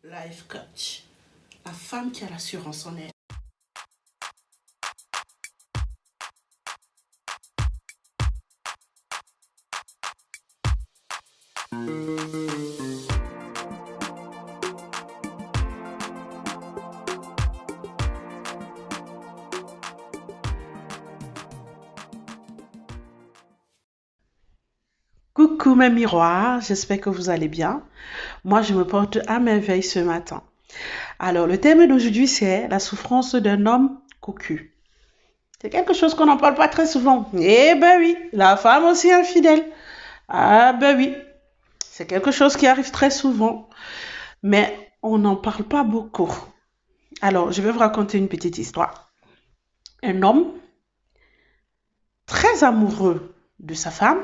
Life coach, la femme qui a l'assurance en elle. Coucou mes miroirs, j'espère que vous allez bien. Moi, je me porte à merveille ce matin. Alors, le thème d'aujourd'hui, c'est la souffrance d'un homme cocu. C'est quelque chose qu'on n'en parle pas très souvent. Eh ben oui, la femme aussi infidèle. Ah ben oui, c'est quelque chose qui arrive très souvent, mais on n'en parle pas beaucoup. Alors, je vais vous raconter une petite histoire. Un homme très amoureux de sa femme,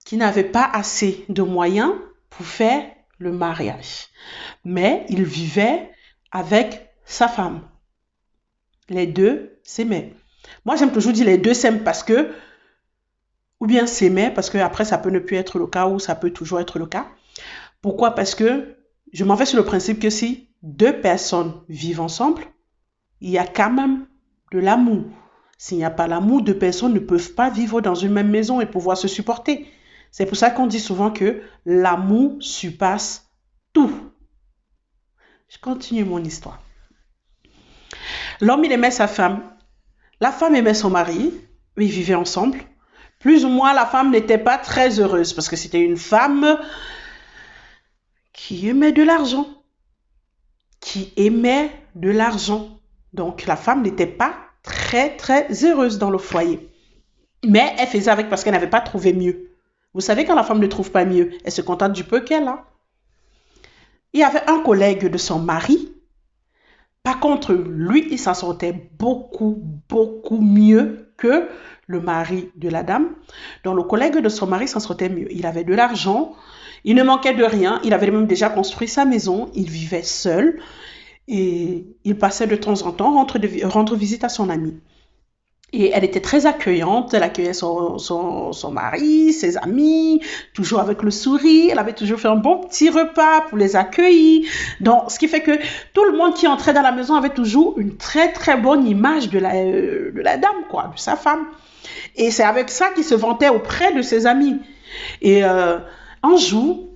qui n'avait pas assez de moyens pour faire le mariage. Mais il vivait avec sa femme. Les deux s'aimaient. Moi, j'aime toujours dire les deux s'aiment parce que, ou bien s'aimaient parce que après ça peut ne plus être le cas ou ça peut toujours être le cas. Pourquoi? Parce que je m'en vais sur le principe que si deux personnes vivent ensemble, il y a quand même de l'amour. S'il n'y a pas l'amour, deux personnes ne peuvent pas vivre dans une même maison et pouvoir se supporter. C'est pour ça qu'on dit souvent que l'amour surpasse tout. Je continue mon histoire. L'homme, il aimait sa femme. La femme aimait son mari. Ils vivaient ensemble. Plus ou moins, la femme n'était pas très heureuse parce que c'était une femme qui aimait de l'argent. Donc, la femme n'était pas très heureuse dans le foyer. Mais elle faisait avec parce qu'elle n'avait pas trouvé mieux. Vous savez, quand la femme ne trouve pas mieux, elle se contente du peu qu'elle a. Il y avait un collègue de son mari. Par contre, lui, il s'en sortait beaucoup mieux que le mari de la dame. Donc, le collègue de son mari s'en sortait mieux. Il avait de l'argent, il ne manquait de rien. Il avait même déjà construit sa maison. Il vivait seul et il passait de temps en temps rendre visite à son ami. Et elle était très accueillante, elle accueillait son mari, ses amis, toujours avec le sourire, elle avait toujours fait un bon petit repas pour les accueillir. Donc, ce qui fait que tout le monde qui entrait dans la maison avait toujours une très bonne image de la dame, quoi, de sa femme. Et c'est avec ça qu'il se vantait auprès de ses amis. Et un jour,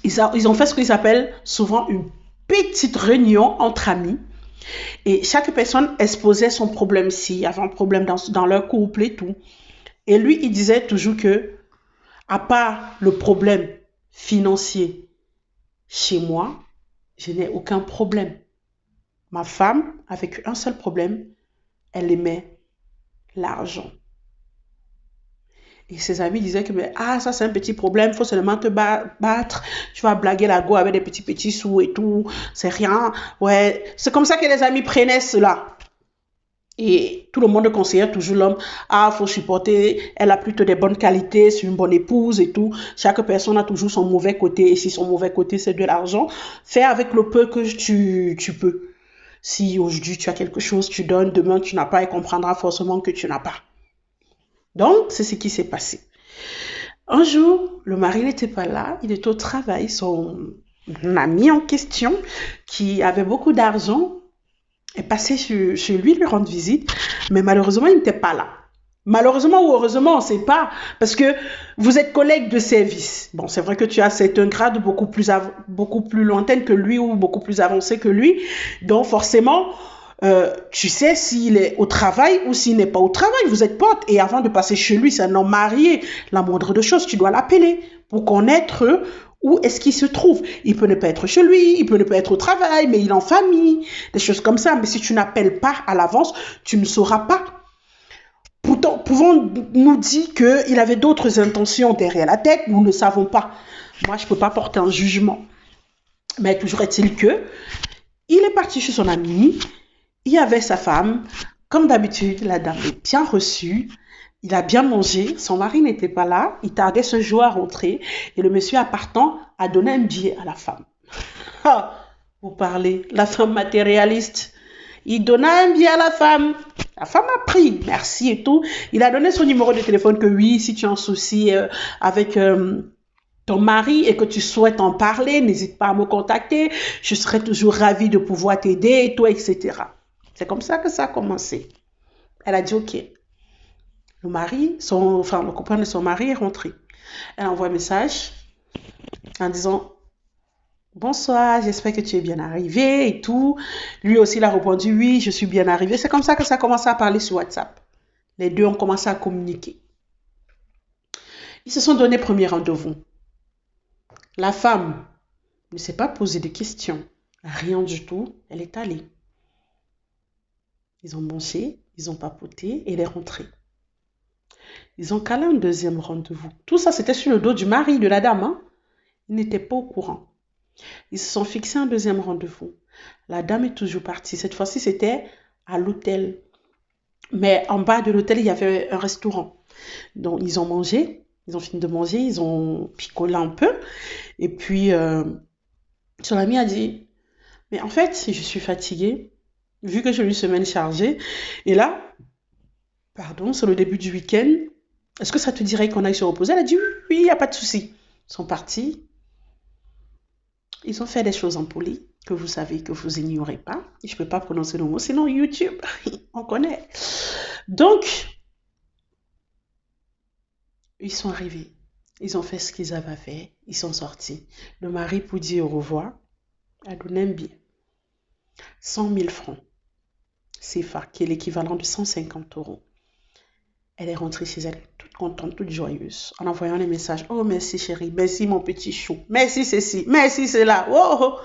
ils ont fait ce qu'ils appellent souvent une petite réunion entre amis. Et chaque personne exposait son problème, s'il y avait un problème dans leur couple et tout. Et lui, il disait toujours que, à part le problème financier chez moi, je n'ai aucun problème. Ma femme, avec un seul problème, elle aimait l'argent. Et ses amis disaient que, ça c'est un petit problème, il faut seulement te battre, tu vas blaguer la go avec des petits sous et tout, c'est rien. Ouais, c'est comme ça que les amis prenaient cela. Et tout le monde conseillait toujours l'homme, faut supporter, elle a plutôt des bonnes qualités, c'est une bonne épouse et tout. Chaque personne a toujours son mauvais côté, et si son mauvais côté c'est de l'argent, fais avec le peu que tu peux. Si aujourd'hui tu as quelque chose, tu donnes, demain tu n'as pas, et comprendra forcément que tu n'as pas. Donc, c'est ce qui s'est passé. Un jour, le mari n'était pas là, il était au travail. Son ami en question, qui avait beaucoup d'argent, est passé chez lui lui rendre visite, mais malheureusement, il n'était pas là. Malheureusement ou heureusement, on ne sait pas, parce que vous êtes collègue de service. Bon, c'est vrai que tu as un grade beaucoup plus lointain que lui ou beaucoup plus avancé que lui, donc forcément, tu sais s'il est au travail ou s'il n'est pas au travail, vous êtes potes. Et avant de passer chez lui, c'est un homme marié. La moindre de choses, tu dois l'appeler pour connaître où est-ce qu'il se trouve. Il peut ne pas être chez lui, il peut ne pas être au travail, mais il est en famille, des choses comme ça. Mais si tu n'appelles pas à l'avance, tu ne sauras pas. Pourtant, pouvons-nous dire qu'il avait d'autres intentions derrière la tête? Nous ne savons pas. Moi, je ne peux pas porter un jugement. Mais toujours est-il que il est parti chez son ami. Il y avait sa femme, comme d'habitude, la dame est bien reçue, il a bien mangé, son mari n'était pas là, il tardait ce jour à rentrer, et le monsieur partant a donné un billet à la femme. Vous parlez, la femme matérialiste. Il donna un billet à la femme a pris, merci et tout. Il a donné son numéro de téléphone que oui, si tu as un souci avec ton mari et que tu souhaites en parler, n'hésite pas à me contacter. Je serai toujours ravie de pouvoir t'aider et tout, etc. C'est comme ça que ça a commencé. Elle a dit OK. Le copain de son mari est rentré. Elle envoie un message en disant bonsoir, j'espère que tu es bien arrivé et tout. Lui aussi, il a répondu oui, je suis bien arrivé. C'est comme ça que ça a commencé à parler sur WhatsApp. Les deux ont commencé à communiquer. Ils se sont donné premier rendez-vous. La femme ne s'est pas posé de questions. Rien du tout. Elle est allée. Ils ont mangé, ils ont papoté et elle est rentrée. Ils ont calé un deuxième rendez-vous. Tout ça, c'était sur le dos du mari de la dame. Hein? Il n'était pas au courant. Ils se sont fixés un deuxième rendez-vous. La dame est toujours partie. Cette fois-ci, c'était à l'hôtel. Mais en bas de l'hôtel, il y avait un restaurant. Donc, ils ont mangé. Ils ont fini de manger. Ils ont picolé un peu. Et puis, son ami a dit, mais en fait, je suis fatiguée, vu que j'ai une semaine chargée. Et là, pardon, c'est le début du week-end. Est-ce que ça te dirait qu'on aille se reposer? Elle a dit, oui, il n'y a pas de souci. Ils sont partis. Ils ont fait des choses impolies que vous savez, que vous ignorez pas. Je ne peux pas prononcer le mot, sinon YouTube, on connaît. Donc, ils sont arrivés. Ils ont fait ce qu'ils avaient fait. Ils sont sortis. Le mari, pour dire au revoir, a donné un billet. 100 000 francs. CFA, qui est l'équivalent de 150 euros. Elle est rentrée chez elle, toute contente, toute joyeuse, en envoyant les messages. Oh, merci chérie, merci mon petit chou, merci ceci, merci cela. Oh, oh.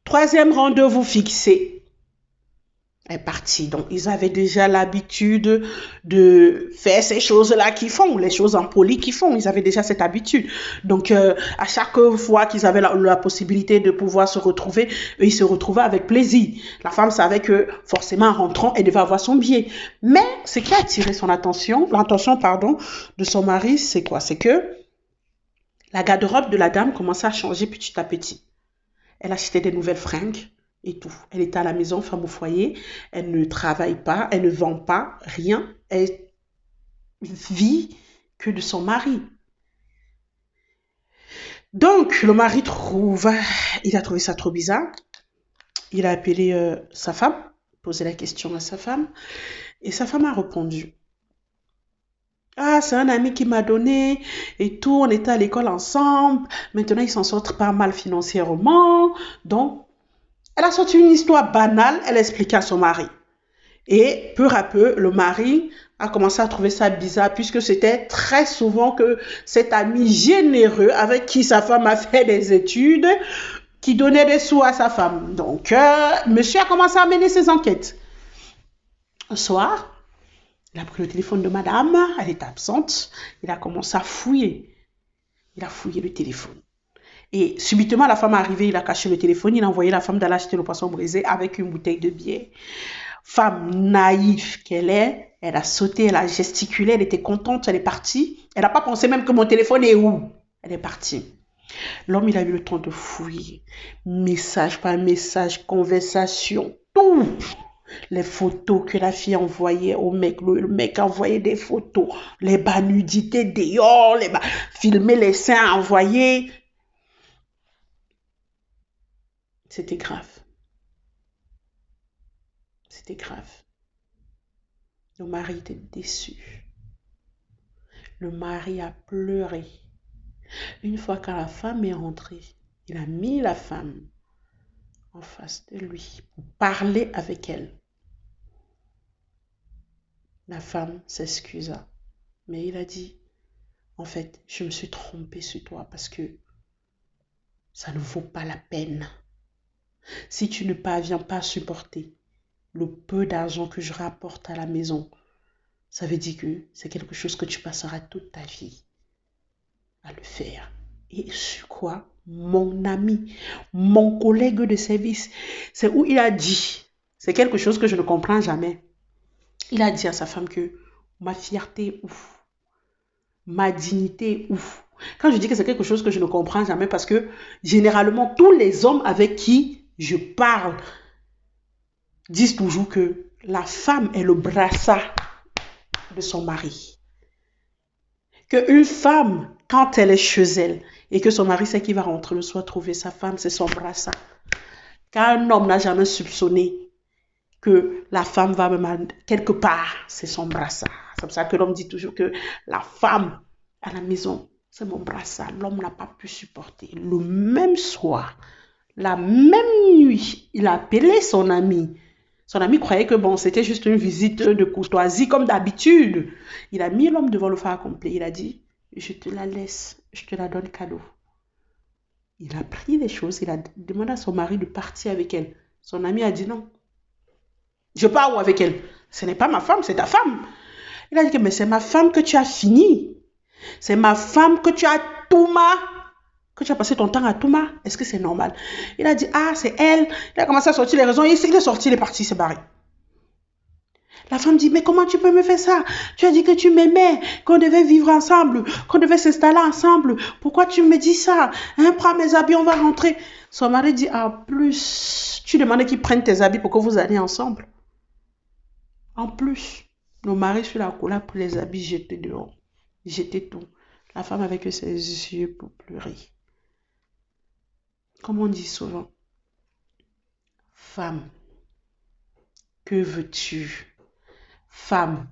Troisième rendez-vous fixé. Elle est partie. Donc, ils avaient déjà l'habitude de faire ces choses-là qu'ils font, les choses impolies qu'ils font. Ils avaient déjà cette habitude. Donc, à chaque fois qu'ils avaient la possibilité de pouvoir se retrouver, ils se retrouvaient avec plaisir. La femme savait que, forcément, en rentrant, elle devait avoir son billet. Mais, ce qui a attiré l'attention, de son mari, c'est quoi? C'est que la garde-robe de la dame commençait à changer petit à petit. Elle achetait des nouvelles fringues. Et tout. Elle est à la maison, femme au foyer. Elle ne travaille pas, elle ne vend pas, rien. Elle vit que de son mari. Donc, le mari il a trouvé ça trop bizarre. Il a appelé sa femme, posé la question à sa femme. Et sa femme a répondu. Ah, c'est un ami qui m'a donné et tout. On était à l'école ensemble. Maintenant, ils s'en sortent pas mal financièrement. Donc, elle a sorti une histoire banale, elle expliquait à son mari. Et peu à peu, le mari a commencé à trouver ça bizarre puisque c'était très souvent que cet ami généreux avec qui sa femme a fait des études, qui donnait des sous à sa femme. Donc, monsieur a commencé à mener ses enquêtes. Un soir, il a pris le téléphone de madame, elle était absente, il a commencé à fouiller. Il a fouillé le téléphone. Et subitement, la femme est arrivée, il a caché le téléphone, il a envoyé la femme d'aller acheter le poisson brisé avec une bouteille de bière. Femme naïve qu'elle est, elle a sauté, elle a gesticulé, elle était contente, elle est partie. Elle n'a pas pensé même que mon téléphone est où. Elle est partie. L'homme, il a eu le temps de fouiller. Message par message, conversation, tout. Les photos que la fille envoyait au mec, le mec envoyait des photos, les bas nudités dehors, filmer les seins envoyés. C'était grave. C'était grave. Le mari était déçu. Le mari a pleuré. Une fois que la femme est rentrée, il a mis la femme en face de lui pour parler avec elle. La femme s'excusa. Mais il a dit, en fait, je me suis trompée sur toi parce que ça ne vaut pas la peine. Si tu ne parviens pas à supporter le peu d'argent que je rapporte à la maison, ça veut dire que c'est quelque chose que tu passeras toute ta vie à le faire. Et sur quoi? Mon ami, mon collègue de service, c'est où il a dit, c'est quelque chose que je ne comprends jamais. Il a dit à sa femme que ma fierté est ouf, ma dignité est ouf. Quand je dis que c'est quelque chose que je ne comprends jamais, parce que généralement, tous les hommes avec qui je parle disent toujours que la femme est le brassard de son mari. Qu'une femme, quand elle est chez elle, et que son mari sait qu'il va rentrer le soir trouver sa femme, c'est son brassard. Car un homme n'a jamais soupçonné que la femme va me mal quelque part, c'est son brassard. C'est pour ça que l'homme dit toujours que la femme à la maison, c'est mon brassard. L'homme n'a pas pu supporter. Le même soir, la même nuit, il a appelé son ami. Son ami croyait que bon, c'était juste une visite de courtoisie comme d'habitude. Il a mis l'homme devant le phare complet. Il a dit, je te la laisse, je te la donne cadeau. Il a pris les choses, il a demandé à son mari de partir avec elle. Son ami a dit non. Je pars où avec elle? Ce n'est pas ma femme, c'est ta femme. Il a dit que mais c'est ma femme que tu as fini. C'est ma femme que tu as Touma. Que tu as passé ton temps à Touma. Est-ce que c'est normal? Il a dit ah c'est elle. Il a commencé à sortir les raisons. Il est sorti, il est parti, il s'est barré. La femme dit mais comment tu peux me faire ça? Tu as dit que tu m'aimais, qu'on devait vivre ensemble, qu'on devait s'installer ensemble. Pourquoi tu me dis ça? Hein, prends mes habits, on va rentrer. Son mari dit en plus, tu demandais qu'ils prennent tes habits pour que vous alliez ensemble. En plus, nos maris sur la couleur pour les habits jetés dehors. Jeter tout. La femme avec ses yeux pour pleurer. Comme on dit souvent, femme, que veux-tu? Femme,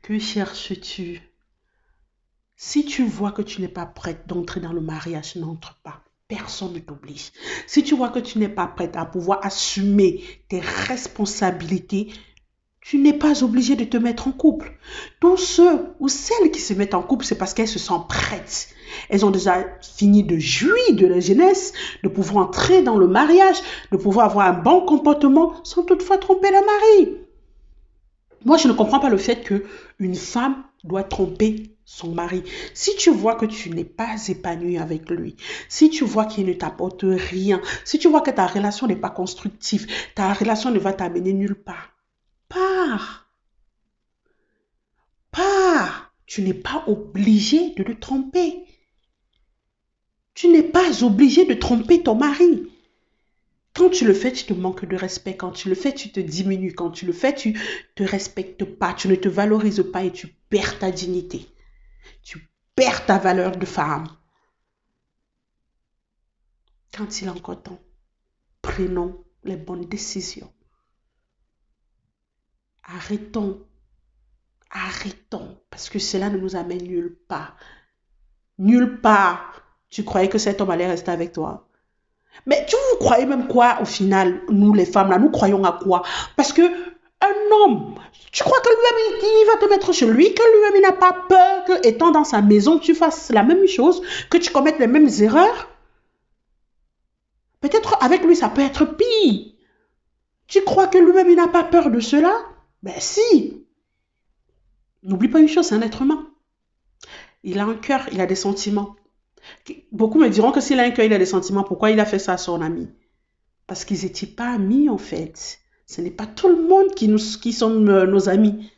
que cherches-tu? Si tu vois que tu n'es pas prête d'entrer dans le mariage, n'entre pas. Personne ne t'oblige. Si tu vois que tu n'es pas prête à pouvoir assumer tes responsabilités, tu n'es pas obligé de te mettre en couple. Tous ceux ou celles qui se mettent en couple, c'est parce qu'elles se sentent prêtes. Elles ont déjà fini de jouir de la jeunesse, de pouvoir entrer dans le mariage, de pouvoir avoir un bon comportement sans toutefois tromper le mari. Moi, je ne comprends pas le fait qu'une femme doit tromper son mari. Si tu vois que tu n'es pas épanoui avec lui, si tu vois qu'il ne t'apporte rien, si tu vois que ta relation n'est pas constructive, ta relation ne va t'amener nulle part, pars. Pars. Tu n'es pas obligé de le tromper. Tu n'es pas obligé de tromper ton mari. Quand tu le fais, tu te manques de respect. Quand tu le fais, tu te diminues. Quand tu le fais, tu ne te respectes pas. Tu ne te valorises pas et tu perds ta dignité. Tu perds ta valeur de femme. Quand il est encore temps, prenons les bonnes décisions. Arrêtons. Arrêtons. Parce que cela ne nous amène nulle part. Nulle part. Tu croyais que cet homme allait rester avec toi? Mais tu vous croyez même quoi au final, nous les femmes là, nous croyons à quoi? Parce que un homme, tu crois que lui-même il va te mettre chez lui, que lui-même il n'a pas peur que étant dans sa maison tu fasses la même chose, que tu commettes les mêmes erreurs? Peut-être avec lui ça peut être pire. Tu crois que lui-même il n'a pas peur de cela? Ben si. N'oublie pas une chose, c'est un être humain. Il a un cœur, il a des sentiments. Beaucoup me diront que s'il a un cœur, il a des sentiments, pourquoi il a fait ça à son ami? Parce qu'ils n'étaient pas amis en fait. Ce n'est pas tout le monde qui sont nos amis.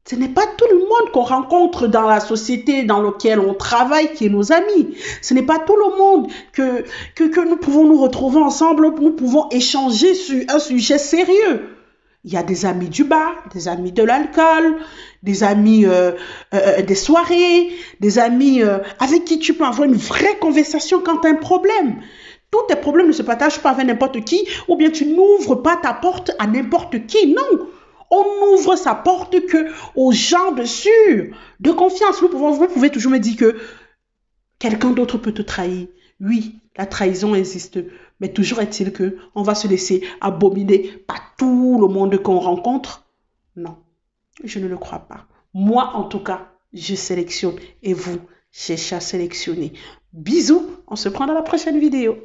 Ce n'est pas tout le monde qu'on rencontre dans la société dans laquelle on travaille qui est nos amis. Ce n'est pas tout le monde que nous pouvons nous retrouver ensemble, nous pouvons échanger sur un sujet sérieux. Il y a des amis du bar, des amis de l'alcool, des amis des soirées, des amis avec qui tu peux avoir une vraie conversation quand tu as un problème. Tous tes problèmes ne se partagent pas avec n'importe qui, ou bien tu n'ouvres pas ta porte à n'importe qui. Non, on ouvre sa porte que aux gens de sûr, de confiance. Vous pouvez toujours me dire que quelqu'un d'autre peut te trahir. Oui, la trahison existe, mais toujours est-il que on va se laisser abominer par tout le monde qu'on rencontre. Non, je ne le crois pas. Moi, en tout cas, je sélectionne et vous, cherchez à sélectionner. Bisous, on se prend dans la prochaine vidéo.